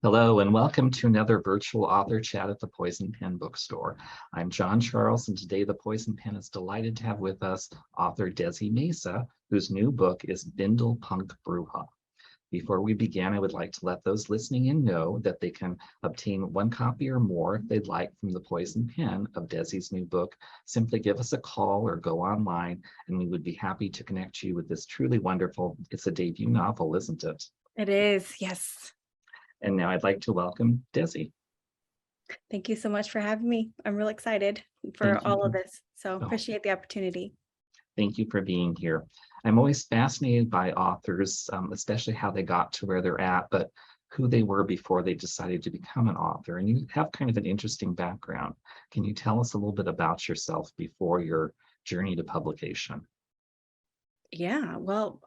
Hello and welcome to another virtual author chat at the Poison Pen Bookstore. I'm John Charles, and today the Poison Pen is delighted to have with us author Desideria Mesa, whose new book is Bindle Punk Bruja. Before we begin, I would like to let those listening in know that they can obtain one copy or more if they'd like from the Poison Pen of Desi's new book. Simply give us a call or go online, and we would be happy to connect you with this truly wonderful, it's a debut novel, isn't it? It is, yes. And now I'd like to welcome Desi. Thank you so much for having me. I'm real excited for Thank all of you. this. So Oh, appreciate the opportunity. thank you for being here. I'm always fascinated by authors, especially how they got to where they're at, but who they were before they decided to become an author. And you have kind of an interesting background. Can you tell us a little bit about yourself before your journey to publication? Yeah, well,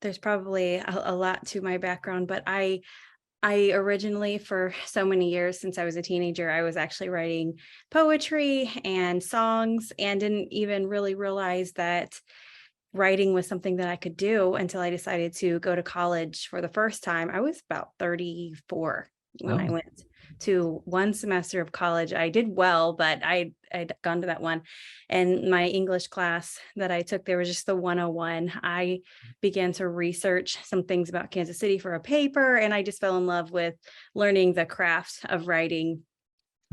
there's probably a lot to my background, but I originally, for so many years since I was a teenager, I was actually writing poetry and songs and didn't even really realize that writing was something that I could do until I decided to go to college for the first time. I was about 34 when I Oh, went to one semester of college. I did well, but I'd gone to that one. And my English class that I took, there was just the 101. I began to research some things about Kansas City for a paper, and I just fell in love with learning the craft of writing.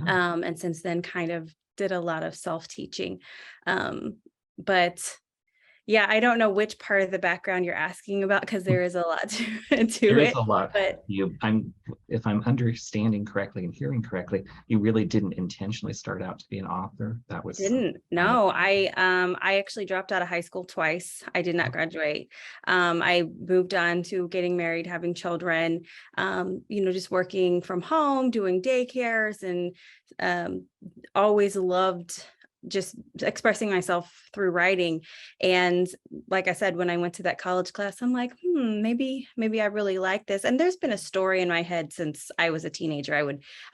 oh. And since then, kind of did a lot of self-teaching. But yeah, I don't know which part of the background you're asking about because there is a lot to There is it, a lot. but If I'm understanding correctly and hearing correctly, you really didn't intentionally start out to be an author. That was didn't. kind of, No, I actually dropped out of high school twice. I did not graduate. I moved on to getting married, having children, just working from home, doing daycares, and um, always loved just expressing myself through writing. And like I said, when I went to that college class, I'm like, maybe I really like this. And there's been a story in my head since I was a teenager. I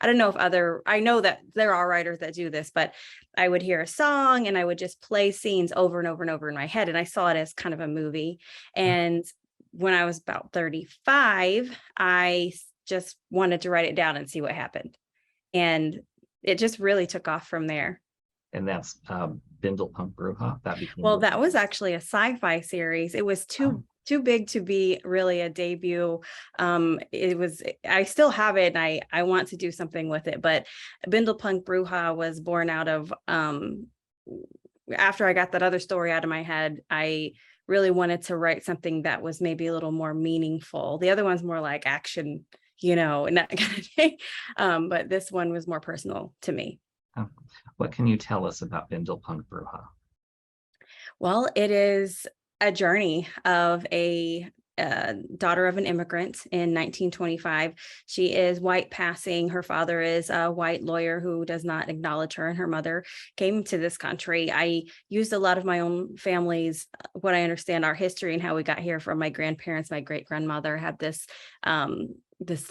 don't know if I know that there are writers that do this, but I would hear a song and I would just play scenes over and over and over in my head. And I saw it as kind of a movie. And when I was about 35, I just wanted to write it down and see what happened. And it just really took off from there. and that's Bindle Punk Bruja. That became Well, the, that was actually a sci-fi series. It was oh, too big to be really a debut. I still have it and I want to do something with it, but Bindle Punk Bruja was born out of after I got that other story out of my head. I really wanted to write something that was maybe a little more meaningful. The other one's more like action, and that kind of thing. But this one was more personal to me. oh. What can you tell us about Bindle Punk Bruja? Well, it is a journey of a daughter of an immigrant in 1925. She is white passing. Her father is a white lawyer who does not acknowledge her, and her mother came to this country. I used a lot of my own family's, what I understand our history and how we got here from my grandparents. My great grandmother had this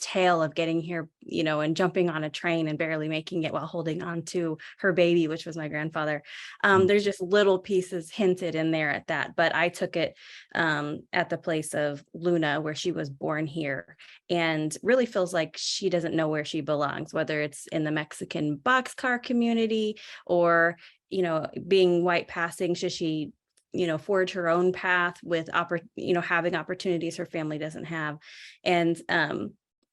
tale of getting here, and jumping on a train and barely making it while holding on to her baby, which was my grandfather. Mm. There's just little pieces hinted in there at that, but I took it at the place of Luna, where she was born here, and really feels like she doesn't know where she belongs, whether it's in the Mexican boxcar community or, being white passing. Should she forge her own path with having opportunities her family doesn't have, and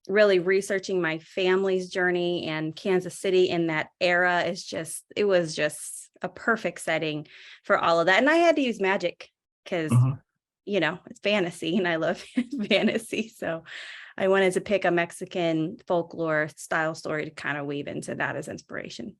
really researching my family's journey and Kansas City in that era it was just a perfect setting for all of that. And I had to use magic because, Mhm. it's fantasy and I love fantasy. So I wanted to pick a Mexican folklore style story to kind of weave into that as inspiration.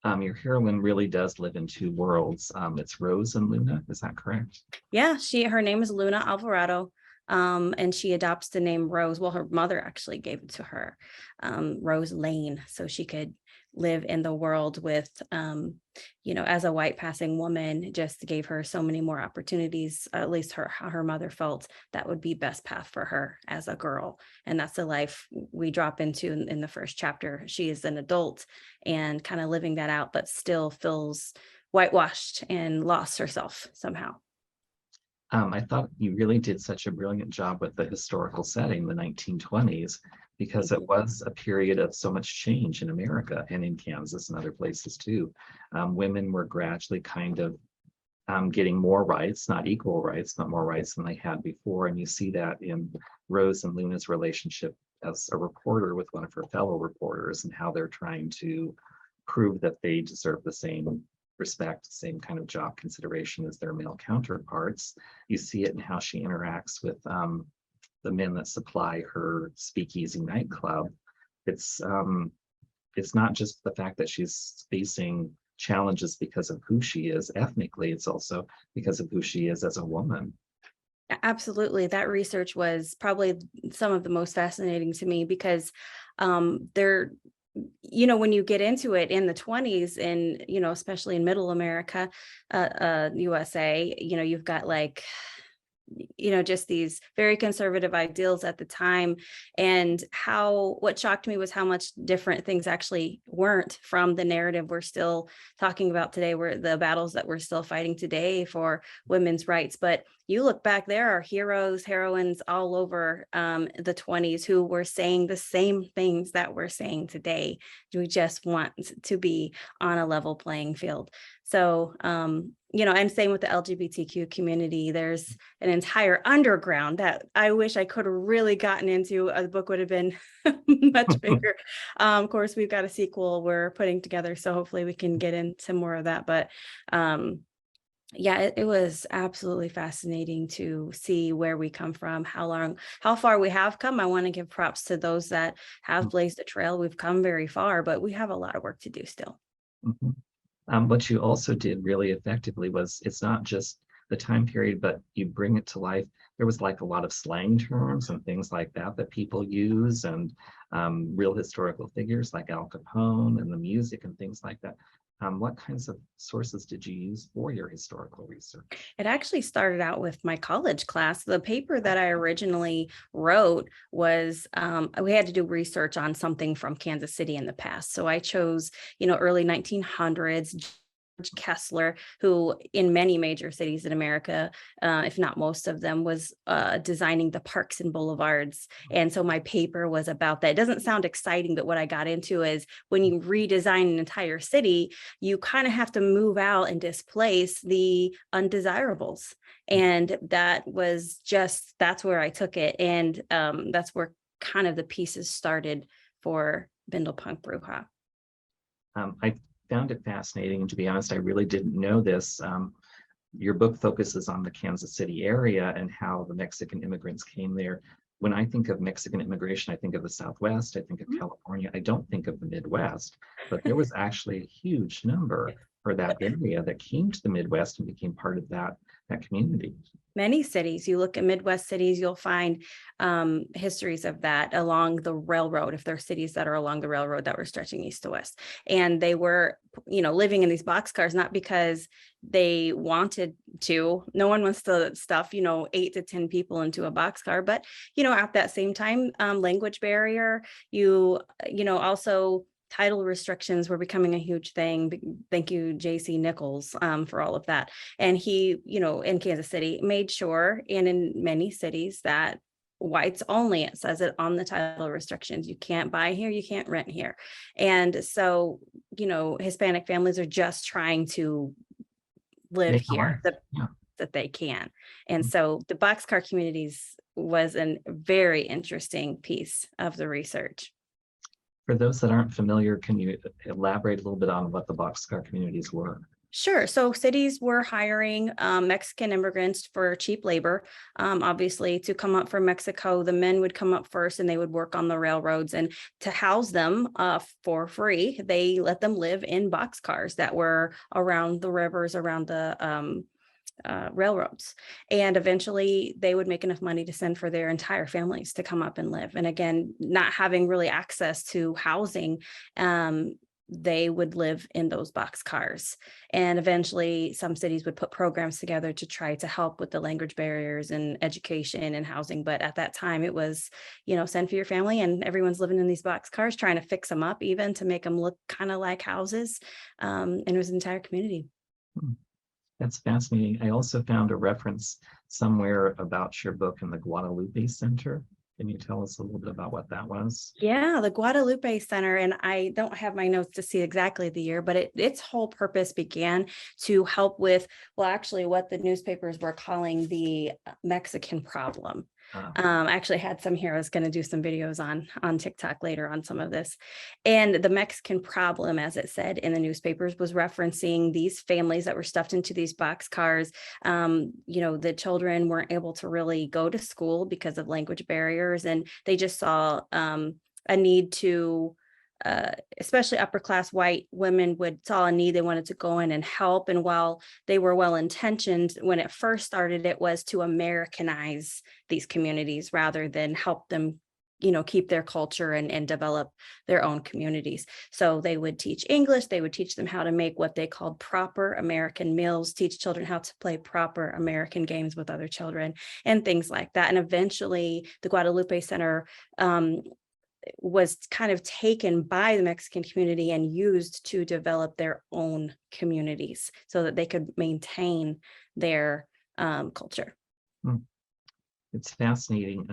Your heroine really does live in two worlds. It's Rose and Luna, is that correct? Yeah, her name is Luna Alvarado. And she adopts the name Rose. Well, her mother actually gave it to her, Rose Lane, so she could live in the world with, as a white passing woman, just gave her so many more opportunities. At least her mother felt that would be best path for her as a girl. And that's the life we drop into in the first chapter. She is an adult and kind of living that out, but still feels whitewashed and lost herself somehow. I thought you really did such a brilliant job with the historical setting, the 1920s, because Thank it you. was a period of so much change in America and in Kansas and other places too. Women were gradually kind of getting more rights, not equal rights, but more rights than they had before. And you see that in Rose and Luna's relationship as a reporter with one of her fellow reporters and how they're trying to prove that they deserve the same respect, same kind of job consideration as their male counterparts. You see it in how she interacts with the men that supply her speakeasy nightclub. It's it's not just the fact that she's facing challenges because of who she is ethnically, it's also because of who she is as a woman. Absolutely. That research was probably some of the most fascinating to me because there, when you get into it in the 20s and, especially in middle America, USA, you've got like just these very conservative ideals at the time. And what shocked me was how much different things actually weren't from the narrative we're still talking about today, where the battles that we're still fighting today for women's rights. But you look back, there are heroes, heroines all over the 20s who were saying the same things that we're saying today. We just want to be on a level playing field. So, and same with the LGBTQ community. There's an entire underground that I wish I could have really gotten into. The book would have been much bigger. Of course, we've got a sequel we're putting together, so hopefully we can get into more of that. But yeah, it was absolutely fascinating to see where we come from, how far we have come. I want to give props to those that have blazed a trail. We've come very far, but we have a lot of work to do still. Mhm. What you also did really effectively was it's not just the time period, but you bring it to life. There was like a lot of slang terms and things like that that people use, and real historical figures like Al Capone and the music and things like that. What kinds of sources did you use for your historical research? It actually started out with my college class. The paper that I originally wrote was we had to do research on something from Kansas City in the past. So I chose, early 1900s. George Kessler, who in many major cities in America, if not most of them, was designing the parks and boulevards. And so my paper was about that. It doesn't sound exciting, but what I got into is when you redesign an entire city, you kind of have to move out and displace the undesirables. And that's where I took it. And that's where kind of the pieces started for Bindle Punk Bruja. I found it fascinating, and to be honest, I really didn't know this. Your book focuses on the Kansas City area and how the Mexican immigrants came there. When I think of Mexican immigration, I think of the Southwest, I think of California, I don't think of the Midwest, but there was actually a huge number for that area that came to the Midwest and became part of that community. Many cities, you look at Midwest cities, you'll find histories of that along the railroad, if there are cities that are along the railroad that were stretching east to west. And they were, living in these boxcars, not because they wanted to. No one wants to stuff, 8 to 10 people into a boxcar. But, at that same time, language barrier, also title restrictions were becoming a huge thing. Thank you, J.C. Nichols, for all of that. And he, in Kansas City, made sure, and in many cities, that whites only, it says it on the title restrictions. You can't buy here, you can't rent here. And so, Hispanic families are just trying to live Make a here life. Yeah. that they can. And so the boxcar communities was a very interesting piece of the research. For those that aren't familiar, can you elaborate a little bit on what the boxcar communities were? Sure. So cities were hiring Mexican immigrants for cheap labor, obviously, to come up from Mexico. The men would come up first and they would work on the railroads. And to house them for free, they let them live in boxcars that were around the rivers, around the railroads. And eventually they would make enough money to send for their entire families to come up and live. And again, not having really access to housing, they would live in those boxcars. And eventually some cities would put programs together to try to help with the language barriers and education and housing. But at that time it was, send for your family, and everyone's living in these boxcars, trying to fix them up even to make them look kind of like houses. And it was an entire community. That's fascinating. I also found a reference somewhere about your book in the Guadalupe Center. Can you tell us a little bit about what that was? Yeah, the Guadalupe Center, and I don't have my notes to see exactly the year, but its whole purpose began to help with, well, actually what the newspapers were calling the Mexican problem. I actually had some here. I was going to do some videos on TikTok later on some of this. And the Mexican problem, as it said in the newspapers, was referencing these families that were stuffed into these boxcars. The children weren't able to really go to school because of language barriers, and they just saw a need to, especially upper class white women saw a need. They wanted to go in and help. And while they were well intentioned, when it first started, it was to Americanize these communities rather than help them, keep their culture and develop their own communities. So they would teach English, they would teach them how to make what they called proper American meals, teach children how to play proper American games with other children and things like that. And eventually the Guadalupe Center was kind of taken by the Mexican community and used to develop their own communities so that they could maintain their culture. It's fascinating.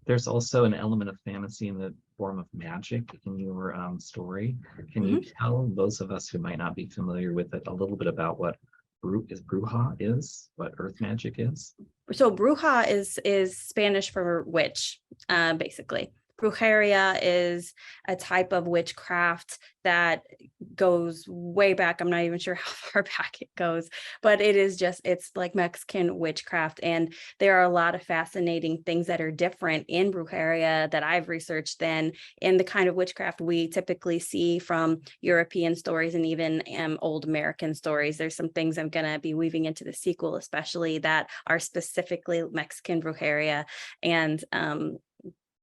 There's also an element of fantasy in the form of magic in your story. Can you tell those of us who might not be familiar with it a little bit about what bruja is, what earth magic is? So bruja is Spanish for witch, basically. Brujeria is a type of witchcraft that goes way back. I'm not even sure how far back it goes, but it's like Mexican witchcraft. And there are a lot of fascinating things that are different in brujeria that I've researched than in the kind of witchcraft we typically see from European stories and even old American stories. There's some things I'm going to be weaving into the sequel, especially that are specifically Mexican brujeria. And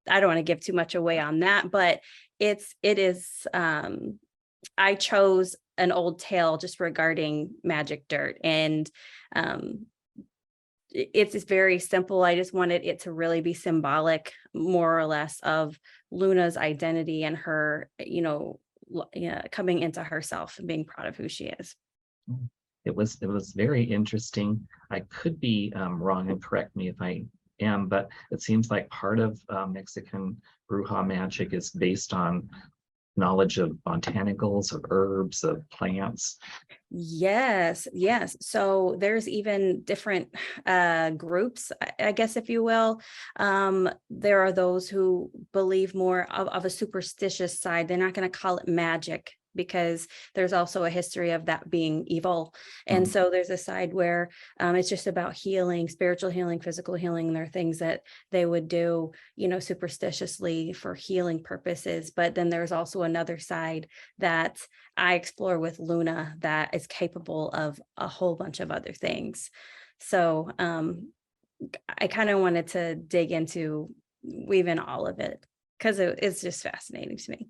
I don't want to give too much away on that, but it is, I chose an old tale just regarding magic dirt, and it's very simple. I just wanted it to really be symbolic, more or less, of Luna's identity and her, coming into herself and being proud of who she is. It was very interesting. I could be wrong, and correct me if I am, but it seems like part of Mexican bruja magic is based on knowledge of botanicals, of herbs, of plants. Yes. So there's even different groups, I guess, if you will. There are those who believe more of a superstitious side. They're not going to call it magic, because there's also a history of that being evil. And so there's a side where it's just about healing, spiritual healing, physical healing. There are things that they would do, superstitiously for healing purposes. But then there's also another side that I explore with Luna that is capable of a whole bunch of other things. So I kind of wanted to dig into weaving all of it because it's just fascinating to me.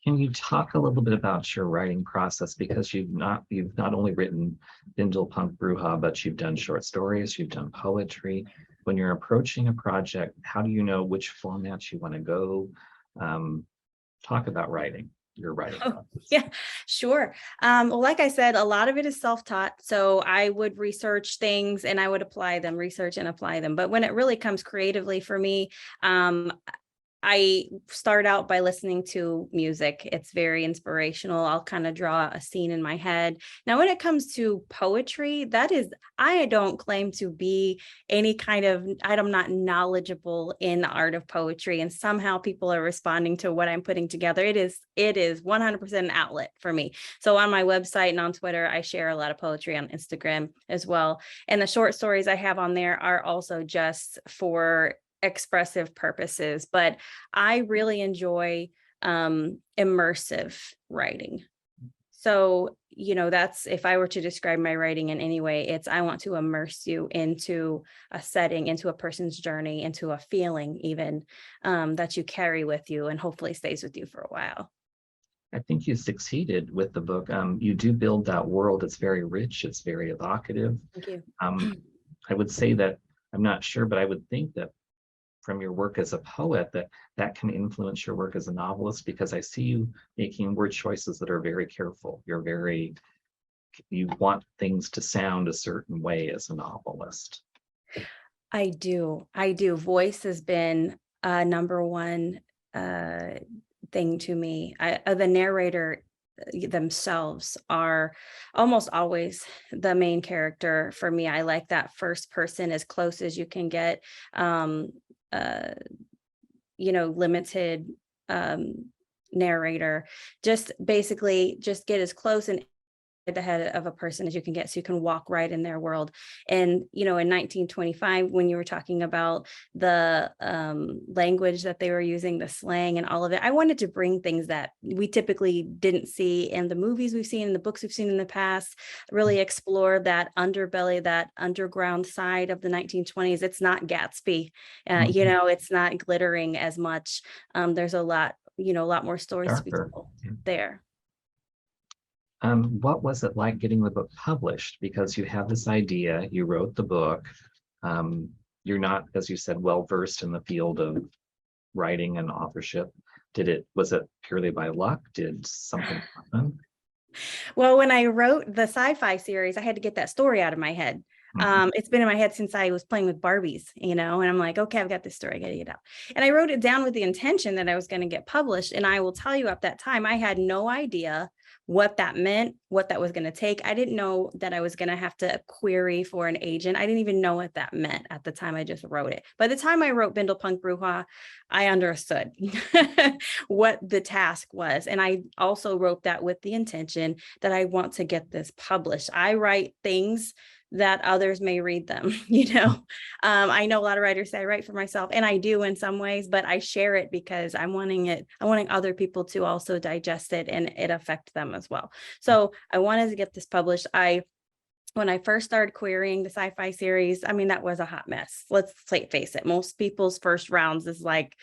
Can you talk a little bit about your writing process? Because you've not only written Bindle Punk Bruja, but you've done short stories, you've done poetry. When you're approaching a project, how do you know which format you want to go? Talk about your writing process. Yeah, sure. Well, like I said, a lot of it is self-taught. So I would research things and I would apply them, research and apply them. But when it really comes creatively for me, I start out by listening to music. It's very inspirational. I'll kind of draw a scene in my head. Now, when it comes to poetry, I don't claim to be I'm not knowledgeable in the art of poetry. And somehow people are responding to what I'm putting together. It is 100% an outlet for me. So on my website and on Twitter, I share a lot of poetry, on Instagram as well. And the short stories I have on there are also just for expressive purposes, but I really enjoy immersive writing. So, that's, if I were to describe my writing in any way, I want to immerse you into a setting, into a person's journey, into a feeling even that you carry with you and hopefully stays with you for a while. I think you succeeded with the book. You do build that world. It's very rich. It's very evocative. Thank you. I would say that, I'm not sure, but I would think that from your work as a poet, that can influence your work as a novelist, because I see you making word choices that are very careful. You're very you want things to sound a certain way as a novelist. I do. Voice has been number one thing to me. The narrator themselves are almost always the main character for me. I like that first person as close as you can get. Um, uh, Limited narrator. Just basically just get as close and the head of a person as you can get so you can walk right in their world. And in 1925, when you were talking about the language that they were using, the slang and all of it, I wanted to bring things that we typically didn't see in the movies we've seen, in the books we've seen in the past, really explore that underbelly, that underground side of the 1920s. It's not Gatsby, it's not glittering as much. There's a lot more stories to be Darker. told there. What was it like getting the book published? Because you had this idea, you wrote the book. You're not, as you said, well versed in the field of writing and authorship. Was it purely by luck? Did something happen? Well, when I wrote the sci-fi series, I had to get that story out of my head. It's been in my head since I was playing with Barbies, and I'm like, okay, I've got this story, I got to get it out. And I wrote it down with the intention that I was going to get published. And I will tell you, at that time, I had no idea what that meant, what that was going to take. I didn't know that I was going to have to query for an agent. I didn't even know what that meant at the time I just wrote it. By the time I wrote Bindle Punk Bruja, I understood what the task was. And I also wrote that with the intention that I want to get this published. I write things that others may read them. I know a lot of writers say I write for myself, and I do in some ways, but I share it because I'm wanting other people to also digest it and it affect them as well. So I wanted to get this published. When I first started querying the sci-fi series, that was a hot mess. Let's face it. Most people's first rounds is like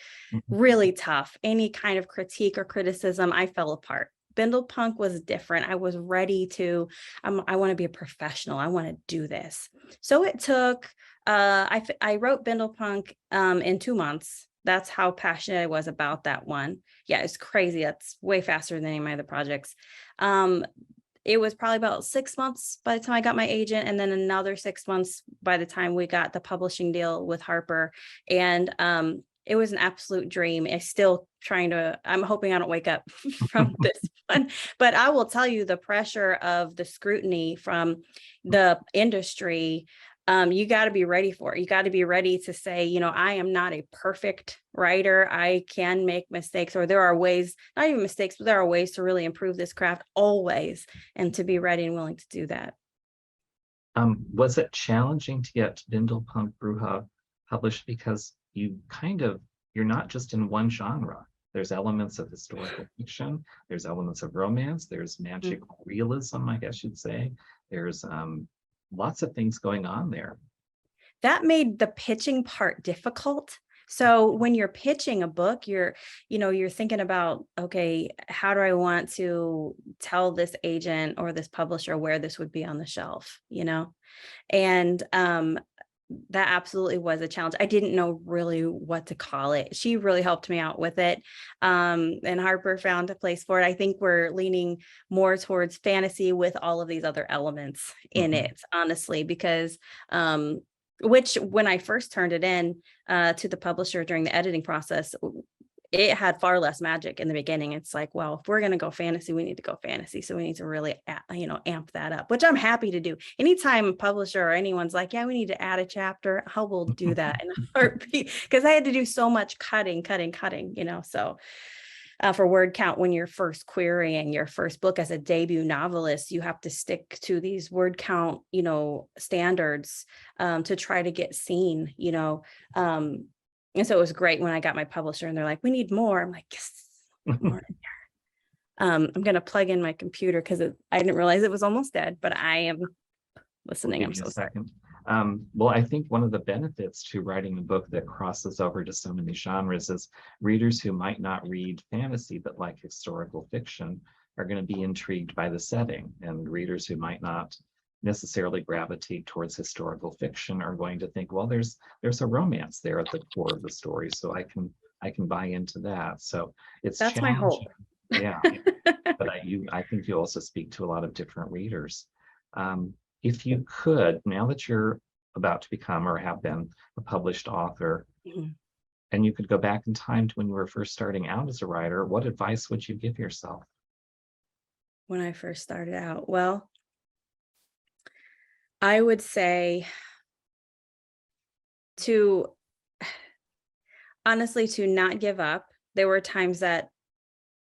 really tough. Any kind of critique or criticism, I fell apart. Bindle Punk was different. I was ready to, I want to be a professional. I want to do this. So it took, I wrote Bindle Punk in 2 months. That's how passionate I was about that one. Yeah, it's crazy. That's way faster than any of my other projects. It was probably about 6 months by the time I got my agent, and then another 6 months by the time we got the publishing deal with Harper. And it was an absolute dream. I'm hoping I don't wake up from this one, but I will tell you, the pressure of the scrutiny from the industry, you got to be ready for it. You got to be ready to say, I am not a perfect writer. I can make mistakes, or there are ways, not even mistakes, but there are ways to really improve this craft always, and to be ready and willing to do that. Was it challenging to get Bindle Punk Bruja published? Because you're not just in one genre. There's elements of historical fiction, there's elements of romance, there's magical realism, I guess you'd say. There's lots of things going on there. That made the pitching part difficult. So when you're pitching a book, you're thinking about, okay, how do I want to tell this agent or this publisher where this would be on the shelf, and that absolutely was a challenge. I didn't know really what to call it. She really helped me out with it. And Harper found a place for it. I think we're leaning more towards fantasy with all of these other elements in it, honestly, because which when I first turned it in to the publisher during the editing process, it had far less magic in the beginning. It's like, well, if we're going to go fantasy, we need to go fantasy. So we need to really, amp that up, which I'm happy to do. Anytime a publisher or anyone's like, yeah, we need to add a chapter, I will do that in a heartbeat, because I had to do so much cutting, so for word count, when you're first querying your first book as a debut novelist, you have to stick to these word count, standards to try to get seen, and so it was great when I got my publisher and they're like, we need more. I'm like, yes, more in there. I'm going to plug in my computer because I didn't realize it was almost dead, but I am listening. I'm so sorry. Well, I think one of the benefits to writing a book that crosses over to so many genres is readers who might not read fantasy but like historical fiction are going to be intrigued by the setting, and readers who might not necessarily gravitate towards historical fiction are going to think, well, there's a romance there at the core of the story, so I can buy into that. So that's my hope. Yeah. But I think you also speak to a lot of different readers. If you could, now that you're about to become or have been a published author, Mhm. and you could go back in time to when you were first starting out as a writer, what advice would you give yourself? When I first started out, well, I would say to honestly, to not give up. There were times that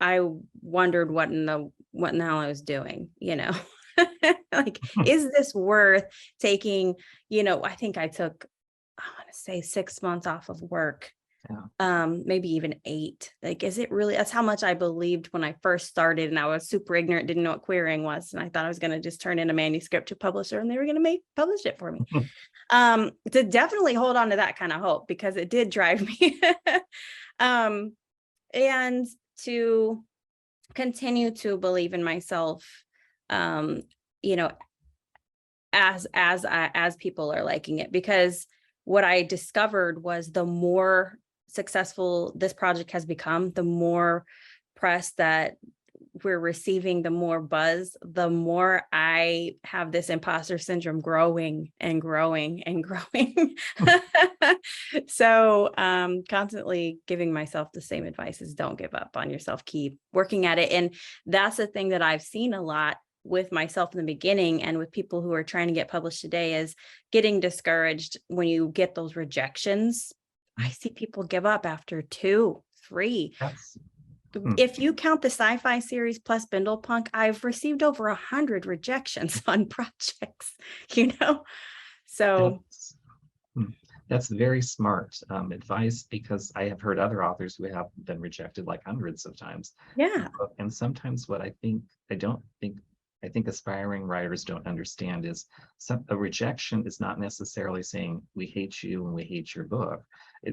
I wondered what in the hell I was doing, you know? Like, is this worth taking, I think I took, I want to say 6 months off of work, Yeah. maybe even 8. Like, is it really, that's how much I believed when I first started, and I was super ignorant, didn't know what querying was. And I thought I was going to just turn in a manuscript to a publisher and they were going to publish it for me. To definitely hold on to that kind of hope, because it did drive me. um, and to continue to believe in myself, um, you know, as people are liking it, because what I discovered was the more successful this project has become, the more press that we're receiving, the more buzz, the more I have this imposter syndrome growing and growing and growing. So constantly giving myself the same advice is don't give up on yourself, keep working at it. And that's the thing that I've seen a lot with myself in the beginning and with people who are trying to get published today, is getting discouraged when you get those rejections. I see people give up after 2, 3. That's hmm, If you count the sci-fi series plus Bindle Punk, I've received over 100 rejections on projects, you know? So that's hmm, that's very smart advice, because I have heard other authors who have been rejected like hundreds of times. yeah, And sometimes what I think aspiring writers don't understand is a rejection is not necessarily saying we hate you and we hate your book.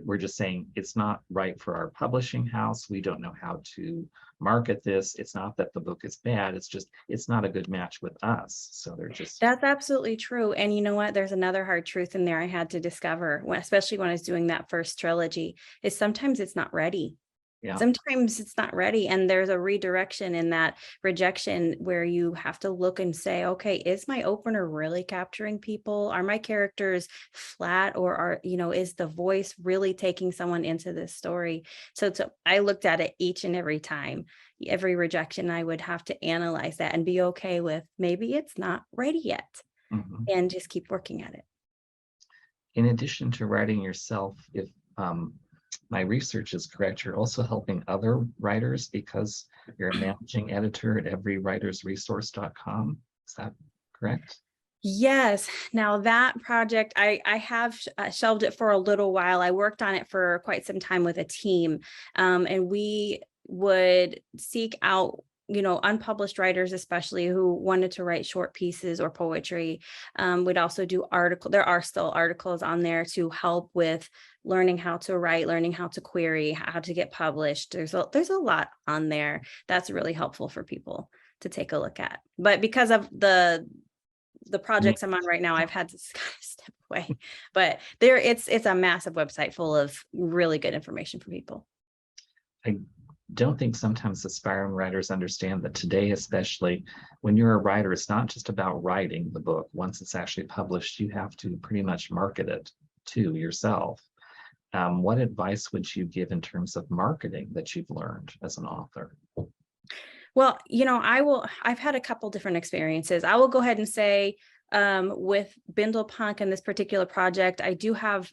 We're just saying it's not right for our publishing house. We don't know how to market this. It's not that the book is bad. It's just it's not a good match with us. So they're just that's absolutely true. And you know what? There's another hard truth in there I had to discover, especially when I was doing that first trilogy, is sometimes it's not ready. yeah. Sometimes it's not ready, and there's a redirection in that rejection where you have to look and say, okay, is my opener really capturing people? Are my characters flat, or is the voice really taking someone into this story? So I looked at it each and every time, every rejection. I would have to analyze that and be okay with maybe it's not ready yet, Mhm. and just keep working at it. In addition to writing yourself, if um, my research is correct, you're also helping other writers because you're a managing editor at everywritersresource.com. Is that correct? Yes. Now that project, I have shelved it for a little while. I worked on it for quite some time with a team, and we would seek out, unpublished writers, especially who wanted to write short pieces or poetry. We'd also do article. There are still articles on there to help with learning how to write, learning how to query, how to get published. There's a lot on there that's really helpful for people to take a look at. But because of the Me- projects I'm on right now, I've had to kind of step away, but it's a massive website full of really good information for people. I don't think sometimes aspiring writers understand that today, especially when you're a writer, it's not just about writing the book. Once it's actually published, you have to pretty much market it to yourself. What advice would you give in terms of marketing that you've learned as an author? Well, I've had a couple different experiences. I will go ahead and say, with Bindle Punk and this particular project, I do have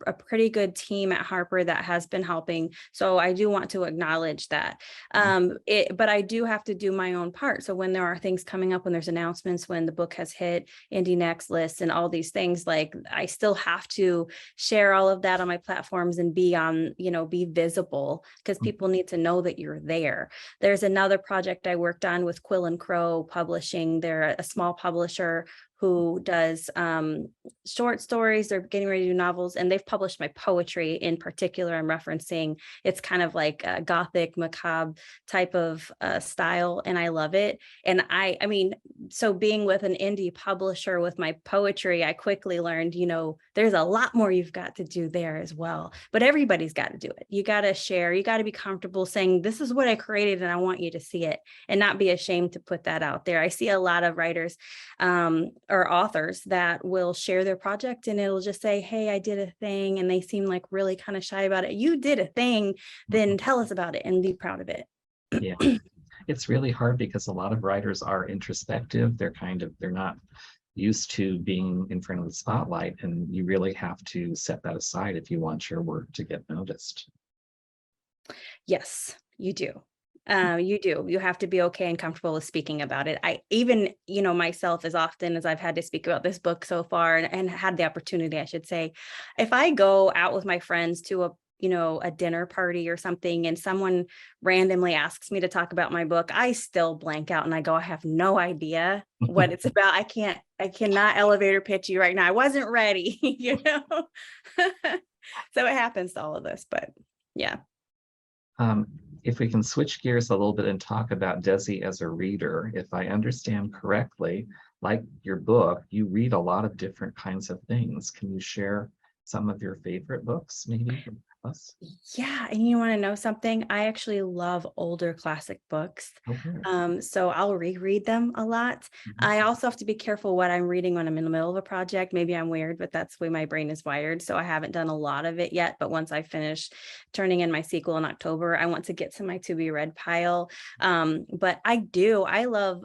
a pretty good team at Harper that has been helping. So I do want to acknowledge that. But I do have to do my own part. So when there are things coming up, when there's announcements, when the book has hit Indie Next lists and all these things, like I still have to share all of that on my platforms and be visible, because people need to know that you're there. There's another project I worked on with Quill and Crow Publishing. They're a small publisher who does short stories. They're getting ready to do novels, and they've published my poetry in particular. I'm referencing, it's kind of like a gothic, macabre type of style, and I love it. And I mean, so being with an indie publisher with my poetry, I quickly learned, there's a lot more you've got to do there as well. But everybody's got to do it. You got to share. You got to be comfortable saying, this is what I created and I want you to see it, and not be ashamed to put that out there. I see a lot of writers or authors that will share their project and it'll just say, hey, I did a thing, and they seem like really kind of shy about it. You did a thing, then tell us about it and be proud of it. Yeah. It's really hard because a lot of writers are introspective. They're not used to being in front of the spotlight, and you really have to set that aside if you want your work to get noticed. Yes, you do. You do. You have to be okay and comfortable with speaking about it. I even, myself, as often as I've had to speak about this book so far, and had the opportunity, I should say, if I go out with my friends to a dinner party or something, and someone randomly asks me to talk about my book, I still blank out and I go, I have no idea what it's about. I cannot elevator pitch you right now. I wasn't ready, So it happens to all of us, but yeah. If we can switch gears a little bit and talk about Desi as a reader, if I understand correctly, like your book, you read a lot of different kinds of things. Can you share some of your favorite books, maybe, with us? Yeah, and you want to know something? I actually love older classic books. Okay. So I'll reread them a lot. Mhm. I also have to be careful what I'm reading when I'm in the middle of a project. Maybe I'm weird, but that's the way my brain is wired. So I haven't done a lot of it yet. But once I finish turning in my sequel in October, I want to get to my to be read pile. But I love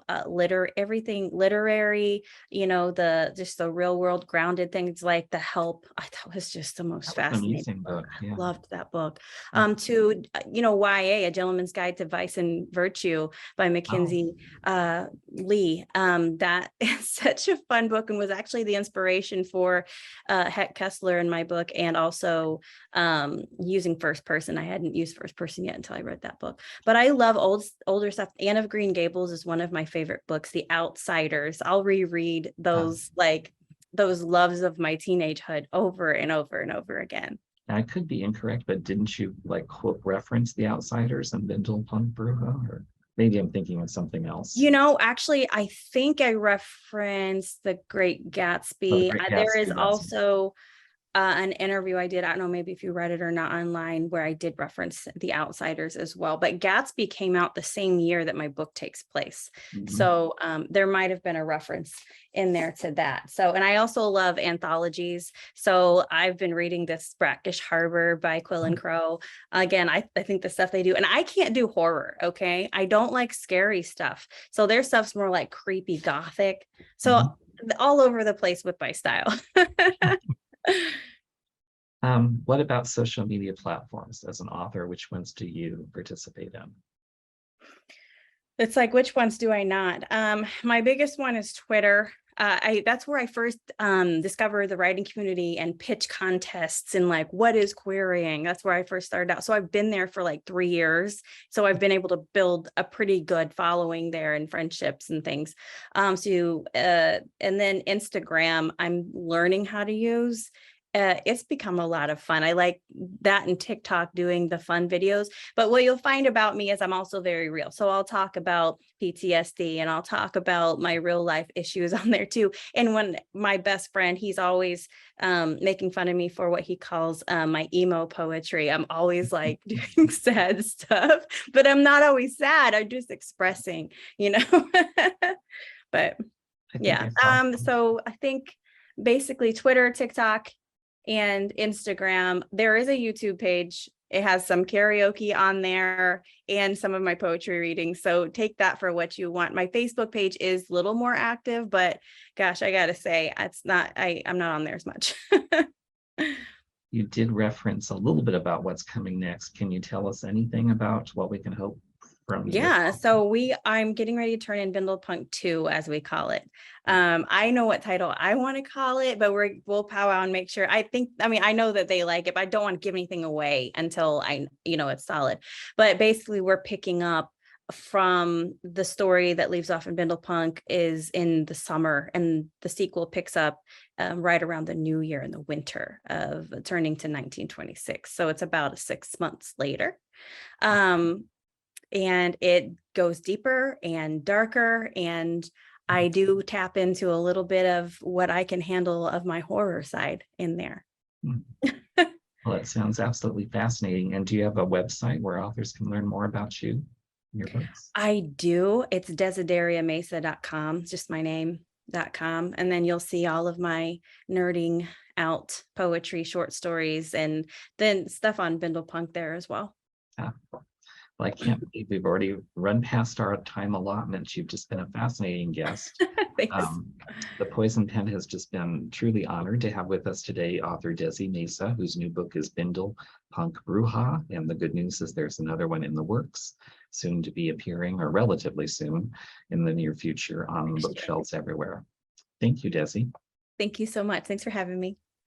everything literary, the real world grounded things like The Help. I thought was just the most That was an fascinating amazing book. book. I Yeah. loved that book. Yeah. To YA, A Gentleman's Guide to Vice and Virtue by Oh, Mackenzie Lee. That is such a fun book, and was actually the inspiration for Heck Kessler in my book, and also using first person. I hadn't used first person yet until I read that book. But I love older stuff. Anne of Green Gables is one of my favorite books. The Outsiders. I'll reread those those loves of my teenagehood over and over and over again. I could be incorrect, but didn't you quote reference The Outsiders and Bindle Punk Bruja? Or maybe I'm thinking of something else. Actually, I think I referenced The Great Oh, The Gatsby. Great There Gatsby. is also an interview I did. I don't know, maybe if you read it or not online, where I did reference The Outsiders as well. But Gatsby came out the same year that my book takes place. Mhm. So there might have been a reference in there to that. So, and I also love anthologies. So I've been reading this Brackish Harbor by Quill and Crow. Again, I think the stuff they do, and I can't do horror. Okay. I don't like scary stuff. So their stuff's more like creepy gothic. So Mhm. all over the place with my style. What about social media platforms as an author? Which ones do you participate in? It's like, which ones do I not? My biggest one is Twitter. That's where I first discovered the writing community and pitch contests and like, what is querying? That's where I first started out. So I've been there for like 3 years. So I've been able to build a pretty good following there and friendships and things. And then Instagram, I'm learning how to use. It's become a lot of fun. I like that, and TikTok, doing the fun videos. But what you'll find about me is I'm also very real. So I'll talk about PTSD, and I'll talk about my real life issues on there too. And when my best friend, he's always making fun of me for what he calls my emo poetry. I'm always like doing sad stuff, but I'm not always sad. I'm just expressing, But yeah. So I think basically Twitter, TikTok, and Instagram. There is a YouTube page. It has some karaoke on there and some of my poetry readings. So take that for what you want. My Facebook page is a little more active, but gosh, I gotta say, I'm not on there as much. You did reference a little bit about what's coming next. Can you tell us anything about what we can hope from you? Yeah, so I'm getting ready to turn in Bindle Punk 2, as we call it. I know what title I want to call it, but we'll powwow and make sure. I know that they like it, but I don't want to give anything away until it's solid. But basically, we're picking up from the story that leaves off in Bindle Punk is in the summer, and the sequel picks up right around the new year in the winter of turning to 1926. So it's about 6 months later. And it goes deeper and darker, and I do tap into a little bit of what I can handle of my horror side in there. Well, that sounds absolutely fascinating. And do you have a website where authors can learn more about you and your books? I do. It's desideriamesa.com, just my name.com. And then you'll see all of my nerding out poetry, short stories, and then stuff on Bindle Punk there as well. Well, I can't believe we've already run past our time allotment. You've just been a fascinating guest. The Poison Pen has just been truly honored to have with us today author Desi Mesa, whose new book is Bindle Punk Bruja. And the good news is there's another one in the works, soon to be appearing, or relatively soon in the near future, on bookshelves everywhere. Thank you, Desi. Thank you so much. Thanks for having me.